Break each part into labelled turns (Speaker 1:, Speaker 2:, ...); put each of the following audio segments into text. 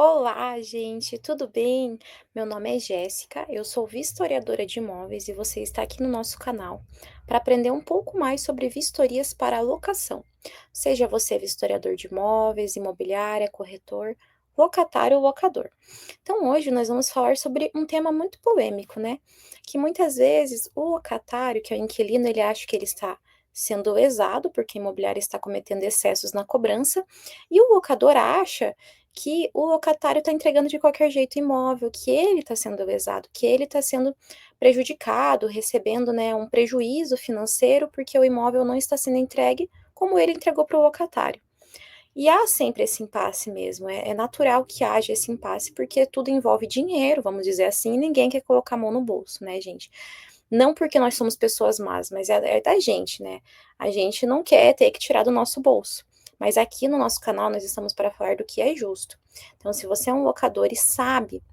Speaker 1: Olá, gente, tudo bem? Meu nome é Jéssica, eu sou vistoriadora de imóveis e você está aqui no nosso canal para aprender um pouco mais sobre vistorias para locação. Seja você vistoriador de imóveis, imobiliária, corretor, locatário ou locador. Então, hoje nós vamos falar sobre um tema muito polêmico, né? Que muitas vezes o locatário, que é o inquilino, ele acha que ele está sendo lesado porque a imobiliária está cometendo excessos na cobrança, e o locador acha que o locatário está entregando de qualquer jeito o imóvel, que ele está sendo lesado, que ele está sendo prejudicado, recebendo, né, um prejuízo financeiro, porque o imóvel não está sendo entregue como ele entregou para o locatário. E há sempre esse impasse mesmo, é natural que haja esse impasse, porque tudo envolve dinheiro, vamos dizer assim, e ninguém quer colocar a mão no bolso, né, gente? Não porque nós somos pessoas más, mas é da gente, né? A gente não quer ter que tirar do nosso bolso. Mas aqui no nosso canal nós estamos para falar do que é justo. Então, se você é um locador e sabe,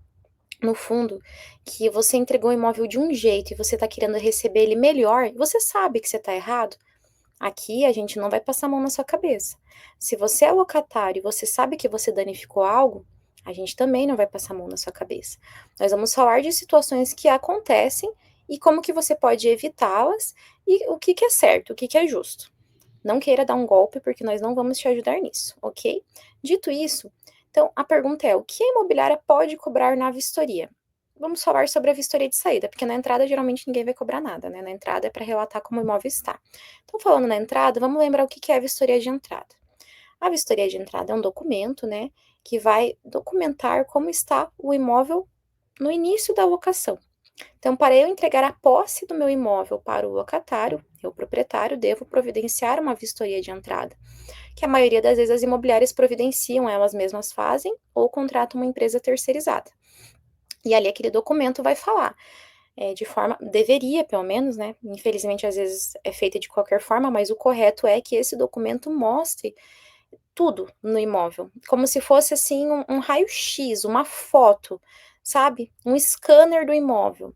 Speaker 1: no fundo, que você entregou o imóvel de um jeito e você está querendo receber ele melhor, você sabe que você está errado, aqui a gente não vai passar a mão na sua cabeça. Se você é locatário e você sabe que você danificou algo, a gente também não vai passar a mão na sua cabeça. Nós vamos falar de situações que acontecem e como que você pode evitá-las e o que que é certo, o que que é justo. Não queira dar um golpe, porque nós não vamos te ajudar nisso, ok? Dito isso, então a pergunta é: o que a imobiliária pode cobrar na vistoria? Vamos falar sobre a vistoria de saída, porque na entrada geralmente ninguém vai cobrar nada, né? Na entrada é para relatar como o imóvel está. Então, falando na entrada, vamos lembrar o que que é a vistoria de entrada. A vistoria de entrada é um documento, né, que vai documentar como está o imóvel no início da locação. Então, para eu entregar a posse do meu imóvel para o locatário, eu, proprietário, devo providenciar uma vistoria de entrada, que a maioria das vezes as imobiliárias providenciam, elas mesmas fazem ou contratam uma empresa terceirizada. E ali aquele documento vai falar, de forma, deveria pelo menos, né? Infelizmente às vezes é feita de qualquer forma, mas o correto é que esse documento mostre tudo no imóvel, como se fosse assim um raio-x, uma foto, sabe? Um scanner do imóvel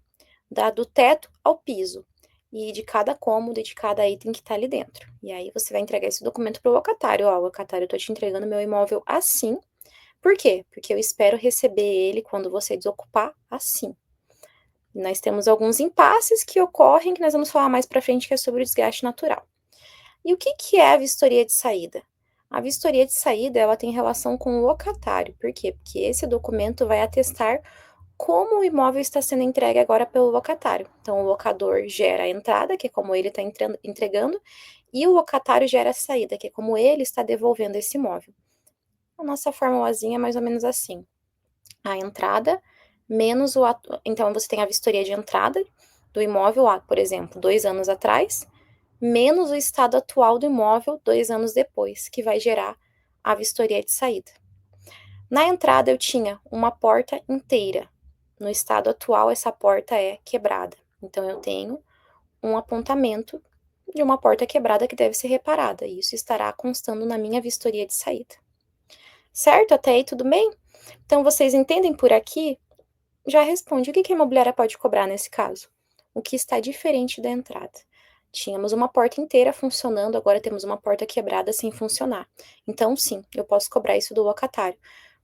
Speaker 1: do teto ao piso, e de cada cômodo e de cada item que tá ali dentro. E aí você vai entregar esse documento pro locatário: "Ó, locatário, eu tô te entregando meu imóvel assim, por quê? Porque eu espero receber ele quando você desocupar assim". E nós temos alguns impasses que ocorrem, que nós vamos falar mais pra frente, que é sobre o desgaste natural. E o que que é a vistoria de saída? A vistoria de saída, ela tem relação com o locatário. Por quê? Porque esse documento vai atestar como o imóvel está sendo entregue agora pelo locatário. Então, o locador gera a entrada, que é como ele está entregando, e o locatário gera a saída, que é como ele está devolvendo esse imóvel. A nossa formulazinha é mais ou menos assim: a entrada menos o ato. Então, você tem a vistoria de entrada do imóvel, por exemplo, 2 anos atrás, menos o estado atual do imóvel 2 anos depois, que vai gerar a vistoria de saída. Na entrada eu tinha uma porta inteira. No estado atual, essa porta é quebrada. Então, eu tenho um apontamento de uma porta quebrada que deve ser reparada. E isso estará constando na minha vistoria de saída. Certo? Até aí tudo bem? Então, vocês entendem por aqui? Já responde: o que que a imobiliária pode cobrar nesse caso? O que está diferente da entrada. Tínhamos uma porta inteira funcionando, agora temos uma porta quebrada sem funcionar. Então, sim, eu posso cobrar isso do locatário,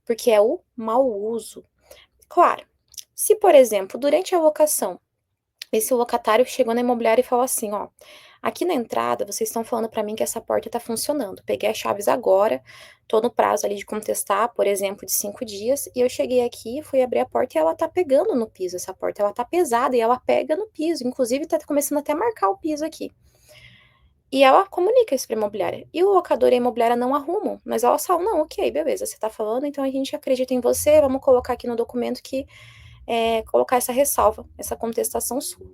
Speaker 1: porque é o mau uso. Claro, se, por exemplo, durante a locação, esse locatário chegou na imobiliária e falou assim: ó, aqui na entrada vocês estão falando para mim que essa porta está funcionando. Peguei as chaves agora, tô no prazo ali de contestar, por exemplo, de 5 dias, e eu cheguei aqui, fui abrir a porta e ela tá pegando no piso. Essa porta, ela tá pesada e ela pega no piso. Inclusive, tá começando até a marcar o piso aqui. E ela comunica isso pra imobiliária. E o locador e a imobiliária não arrumam, mas elas falam: não, ok, beleza, você tá falando, então a gente acredita em você, vamos colocar aqui no documento que colocar essa ressalva, essa contestação sua.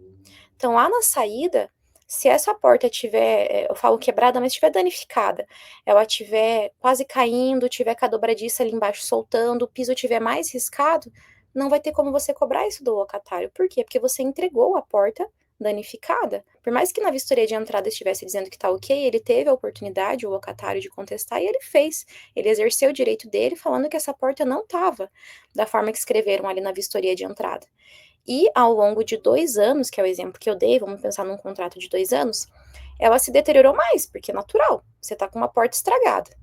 Speaker 1: Então, lá na saída, se essa porta tiver, eu falo quebrada, mas estiver danificada, ela tiver quase caindo, tiver com a dobradiça ali embaixo soltando, o piso tiver mais riscado, não vai ter como você cobrar isso do locatário. Por quê? Porque você entregou a porta danificada. Por mais que na vistoria de entrada estivesse dizendo que tá ok, ele teve a oportunidade, o locatário, de contestar, e ele fez. Ele exerceu o direito dele falando que essa porta não estava da forma que escreveram ali na vistoria de entrada. E ao longo de 2 anos, que é o exemplo que eu dei, vamos pensar num contrato de 2 anos, ela se deteriorou mais, porque é natural, você tá com uma porta estragada.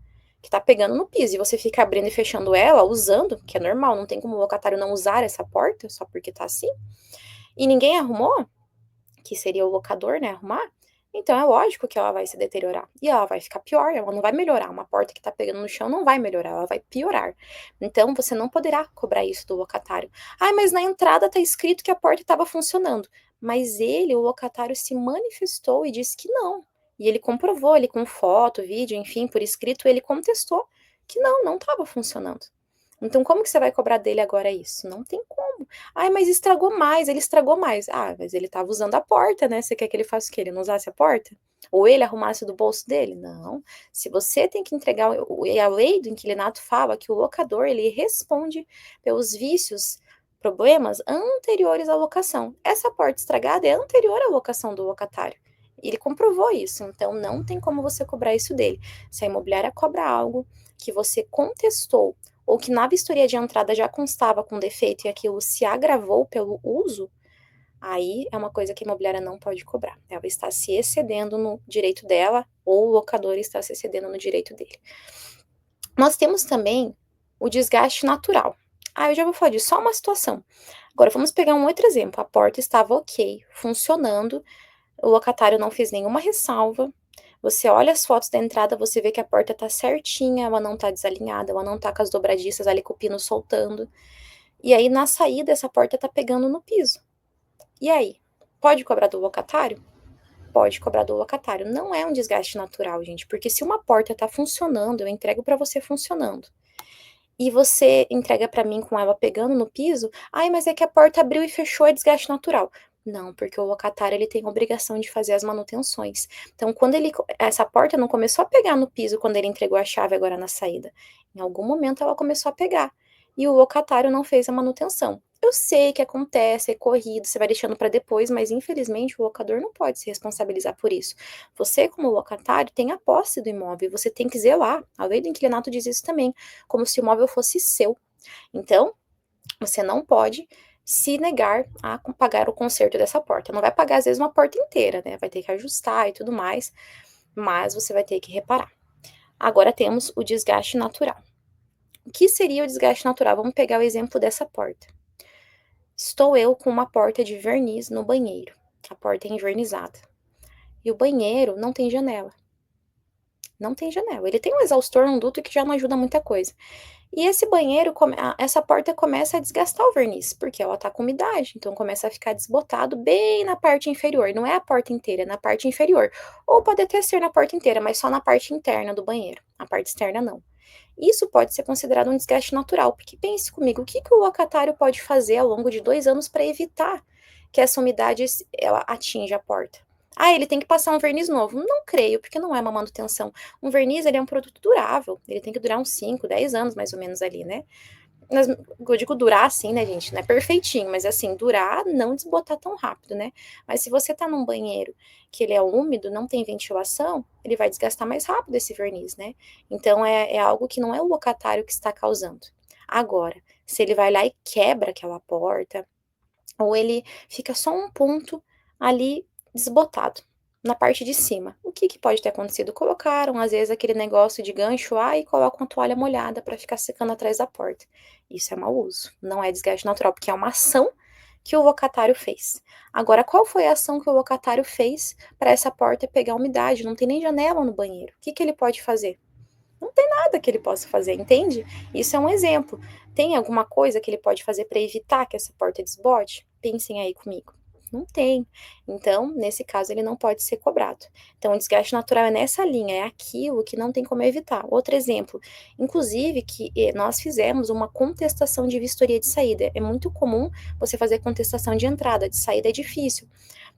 Speaker 1: que tá pegando no piso, e você fica abrindo e fechando ela, usando, que é normal, não tem como o locatário não usar essa porta, só porque tá assim, e ninguém arrumou, que seria o locador, né, arrumar, então é lógico que ela vai se deteriorar. E ela vai ficar pior, ela não vai melhorar. Uma porta que tá pegando no chão não vai melhorar, ela vai piorar. Então você não poderá cobrar isso do locatário. Ah, mas na entrada tá escrito que a porta estava funcionando. Mas ele, o locatário, se manifestou e disse que não. E ele comprovou, ele com foto, vídeo, enfim, por escrito, ele contestou que não estava funcionando. Então, como que você vai cobrar dele agora isso? Não tem como. Ai, mas estragou mais, ele estragou mais. Ah, mas ele estava usando a porta, né? Você quer que ele faça o quê? Ele não usasse a porta? Ou ele arrumasse do bolso dele? Não. Se você tem que entregar, e a lei do inquilinato fala que o locador, ele responde pelos vícios, problemas anteriores à locação. Essa porta estragada é anterior à locação do locatário. Ele comprovou isso, então não tem como você cobrar isso dele. Se a imobiliária cobra algo que você contestou ou que na vistoria de entrada já constava com defeito e aquilo se agravou pelo uso, aí é uma coisa que a imobiliária não pode cobrar. Ela está se excedendo no direito dela ou o locador está se excedendo no direito dele. Nós temos também o desgaste natural. Ah, eu já vou falar disso, só uma situação. Agora vamos pegar um outro exemplo. A porta estava ok, funcionando, o locatário não fez nenhuma ressalva. Você olha as fotos da entrada, você vê que a porta tá certinha, ela não tá desalinhada, ela não tá com as dobradiças ali com o pino soltando. E aí na saída essa porta tá pegando no piso. E aí? Pode cobrar do locatário? Pode cobrar do locatário. Não é um desgaste natural, gente, porque se uma porta tá funcionando, eu entrego para você funcionando. E você entrega para mim com ela pegando no piso, ai, mas é que a porta abriu e fechou, é desgaste natural. Não, porque o locatário ele tem a obrigação de fazer as manutenções. Então, quando essa porta não começou a pegar no piso quando ele entregou a chave agora na saída. Em algum momento ela começou a pegar. E o locatário não fez a manutenção. Eu sei que acontece, é corrido, você vai deixando para depois, mas infelizmente o locador não pode se responsabilizar por isso. Você, como locatário, tem a posse do imóvel, você tem que zelar. A lei do inquilinato diz isso também, como se o imóvel fosse seu. Então, você não pode se negar a pagar o conserto dessa porta. Não vai pagar, às vezes, uma porta inteira, né? Vai ter que ajustar e tudo mais, mas você vai ter que reparar. Agora temos o desgaste natural. O que seria o desgaste natural? Vamos pegar o exemplo dessa porta. Estou eu com uma porta de verniz no banheiro. A porta é envernizada. E o banheiro não tem janela. Não tem janela. Ele tem um exaustor, um duto que já não ajuda muita coisa. E esse banheiro, essa porta começa a desgastar o verniz, porque ela tá com umidade, então começa a ficar desbotado bem na parte inferior. Não é a porta inteira, é na parte inferior. Ou pode até ser na porta inteira, mas só na parte interna do banheiro. A parte externa não. Isso pode ser considerado um desgaste natural, porque pense comigo, o que o locatário pode fazer ao longo de 2 anos para evitar que essa umidade ela atinja a porta? Ah, ele tem que passar um verniz novo. Não creio, porque não é uma manutenção. Um verniz, ele é um produto durável. Ele tem que durar uns 5, 10 anos, mais ou menos, ali, né? Mas, eu digo durar assim, né, gente? Não é perfeitinho, mas assim, durar, não desbotar tão rápido, né? Mas se você tá num banheiro que ele é úmido, não tem ventilação, ele vai desgastar mais rápido esse verniz, né? Então, é algo que não é o locatário que está causando. Agora, se ele vai lá e quebra aquela porta, ou ele fica só um ponto ali desbotado na parte de cima. O que pode ter acontecido? Colocaram, às vezes, aquele negócio de gancho lá e colocam a toalha molhada para ficar secando atrás da porta. Isso é mau uso, não é desgaste natural, porque é uma ação que o locatário fez. Agora, qual foi a ação que o locatário fez para essa porta pegar umidade? Não tem nem janela no banheiro. O que ele pode fazer? Não tem nada que ele possa fazer, entende? Isso é um exemplo. Tem alguma coisa que ele pode fazer para evitar que essa porta desbote? Pensem aí comigo. Não tem. Então, nesse caso, ele não pode ser cobrado. Então, o desgaste natural é nessa linha, é aquilo que não tem como evitar. Outro exemplo, inclusive, que nós fizemos uma contestação de vistoria de saída. É muito comum você fazer contestação de entrada, de saída é difícil,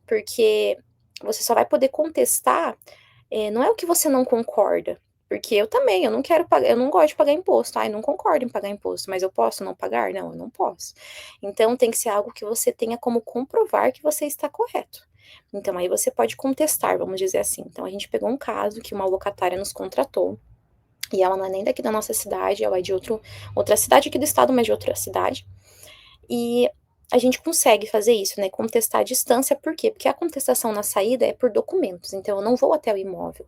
Speaker 1: porque você só vai poder contestar, não é o que você não concorda, porque eu também, eu não quero pagar, eu não gosto de pagar imposto, ai, não concordo em pagar imposto, mas eu posso não pagar? Não, eu não posso. Então tem que ser algo que você tenha como comprovar que você está correto. Então aí você pode contestar, vamos dizer assim. Então a gente pegou um caso que uma locatária nos contratou, e ela não é nem daqui da nossa cidade, ela é de outra cidade aqui do estado, mas de outra cidade. E a gente consegue fazer isso, né, contestar à distância, por quê? Porque a contestação na saída é por documentos, então eu não vou até o imóvel.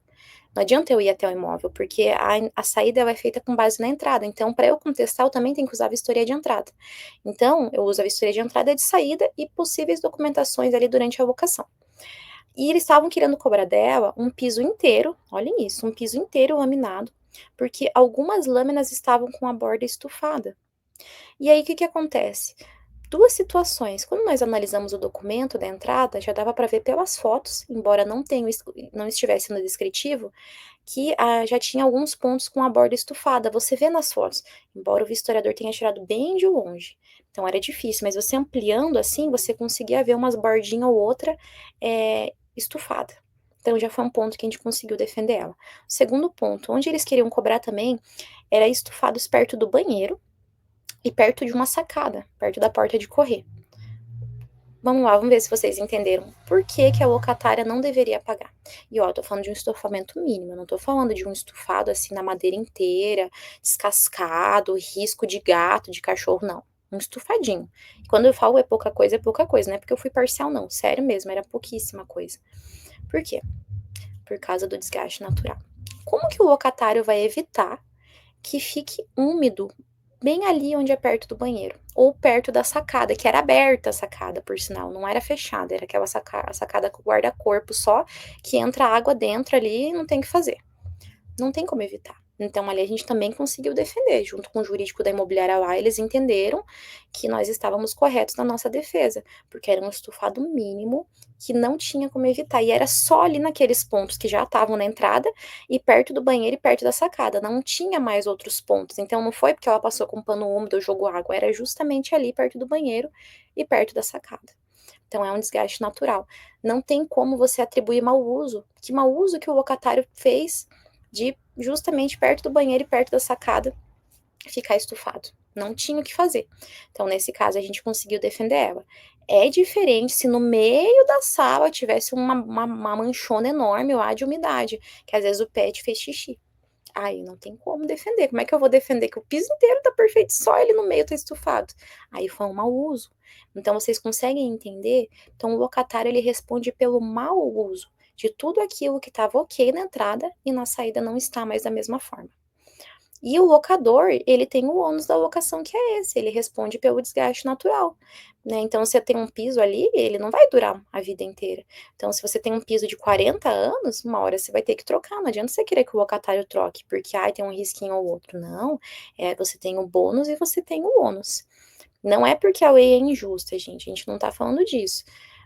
Speaker 1: Não adianta eu ir até o imóvel, porque a saída ela é feita com base na entrada. Então, para eu contestar, eu também tenho que usar a vistoria de entrada. Então, eu uso a vistoria de entrada e de saída e possíveis documentações ali durante a locação. E eles estavam querendo cobrar dela um piso inteiro, olhem isso, um piso inteiro laminado, porque algumas lâminas estavam com a borda estufada. E aí, o que que acontece? Duas situações. Quando nós analisamos o documento da entrada, já dava para ver pelas fotos, embora não estivesse no descritivo, que já tinha alguns pontos com a borda estufada. Você vê nas fotos, embora o vistoriador tenha tirado bem de longe. Então era difícil, mas você ampliando assim, você conseguia ver umas bordinhas ou outra estufada. Então já foi um ponto que a gente conseguiu defender ela. O segundo ponto, onde eles queriam cobrar também, era estufados perto do banheiro e perto de uma sacada, perto da porta de correr. Vamos lá, vamos ver se vocês entenderam por que, que a locatária não deveria pagar. E ó, eu tô falando de um estofamento mínimo, eu não tô falando de um estufado assim na madeira inteira, descascado, risco de gato, de cachorro, não. Um estufadinho. E quando eu falo é pouca coisa, não é porque eu fui parcial, não. Sério mesmo, era pouquíssima coisa. Por quê? Por causa do desgaste natural. Como que o locatário vai evitar que fique úmido bem ali onde é perto do banheiro, ou perto da sacada, que era aberta a sacada, por sinal, não era fechada, era aquela sacada com guarda-corpo só, que entra água dentro ali e não tem o que fazer. Não tem como evitar. Então, ali a gente também conseguiu defender, junto com o jurídico da imobiliária lá, eles entenderam que nós estávamos corretos na nossa defesa, porque era um estufado mínimo que não tinha como evitar, e era só ali naqueles pontos que já estavam na entrada e perto do banheiro e perto da sacada, não tinha mais outros pontos. Então, não foi porque ela passou com um pano úmido ou jogou água, era justamente ali perto do banheiro e perto da sacada. Então, é um desgaste natural. Não tem como você atribuir mau uso. Que mau uso que o locatário fez de justamente perto do banheiro e perto da sacada ficar estufado. Não tinha o que fazer. Então, nesse caso, a gente conseguiu defender ela. É diferente se no meio da sala tivesse uma manchona enorme lá de umidade, que às vezes o pet fez xixi. Aí não tem como defender. Como é que eu vou defender que o piso inteiro tá perfeito, só ele no meio tá estufado? Aí foi um mau uso. Então vocês conseguem entender? Então o locatário ele responde pelo mau uso de tudo aquilo que estava ok na entrada e na saída não está mais da mesma forma. E o locador, ele tem o ônus da locação, que é esse, ele responde pelo desgaste natural, né? Então, você tem um piso ali, ele não vai durar a vida inteira. Então, se você tem um piso de 40 anos, uma hora você vai ter que trocar, não adianta você querer que o locatário troque, porque, ai, tem um risquinho ou outro. Não, você tem o bônus e você tem o ônus. Não é porque a lei é injusta, gente, a gente não tá falando disso,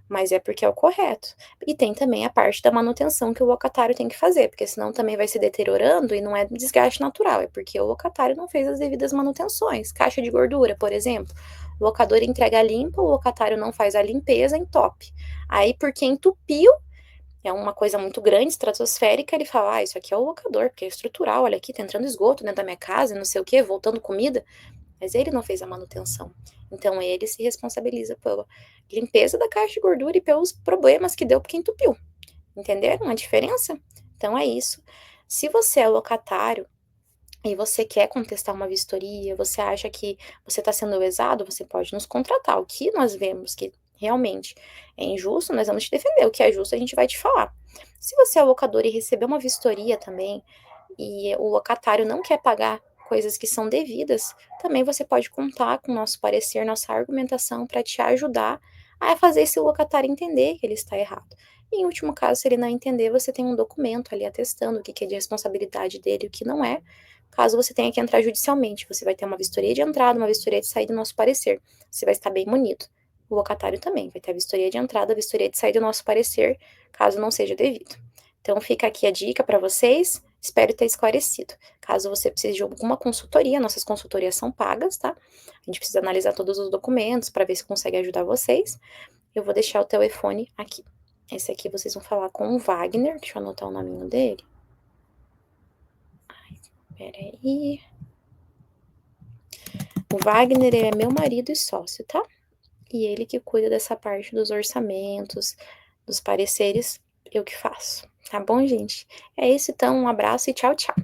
Speaker 1: mas é porque é o correto. E tem também a parte da manutenção que o locatário tem que fazer, porque senão também vai se deteriorando e não é desgaste natural, é porque o locatário não fez as devidas manutenções. Caixa de gordura, por exemplo, o locador entrega limpa, o locatário não faz a limpeza, entope. Aí, porque entupiu, é uma coisa muito grande, estratosférica, ele fala, isso aqui é o locador, porque é estrutural, olha aqui, tá entrando esgoto dentro da minha casa, não sei o que, voltando comida, mas ele não fez a manutenção. Então ele se responsabiliza pela limpeza da caixa de gordura e pelos problemas que deu porque entupiu. Entenderam a diferença? Então é isso. Se você é locatário e você quer contestar uma vistoria, você acha que você está sendo lesado, você pode nos contratar. O que nós vemos que realmente é injusto, nós vamos te defender. O que é justo, a gente vai te falar. Se você é locador e receber uma vistoria também, e o locatário não quer pagar coisas que são devidas, também você pode contar com o nosso parecer, nossa argumentação para te ajudar a fazer esse locatário entender que ele está errado. E, em último caso, se ele não entender, você tem um documento ali atestando o que é de responsabilidade dele e o que não é. Caso você tenha que entrar judicialmente, você vai ter uma vistoria de entrada, uma vistoria de saída do nosso parecer. Você vai estar bem munido. O locatário também vai ter a vistoria de entrada, a vistoria de saída do nosso parecer, caso não seja devido. Então, fica aqui a dica para vocês. Espero ter esclarecido. Caso você precise de alguma consultoria, nossas consultorias são pagas, tá? A gente precisa analisar todos os documentos para ver se consegue ajudar vocês. Eu vou deixar o telefone aqui. Esse aqui vocês vão falar com o Wagner. Deixa eu anotar o nominho dele. Ai, peraí. O Wagner, ele é meu marido e sócio, tá? E ele que cuida dessa parte dos orçamentos, dos pareceres, eu que faço. Tá bom, gente? É isso, então. Um abraço e tchau, tchau.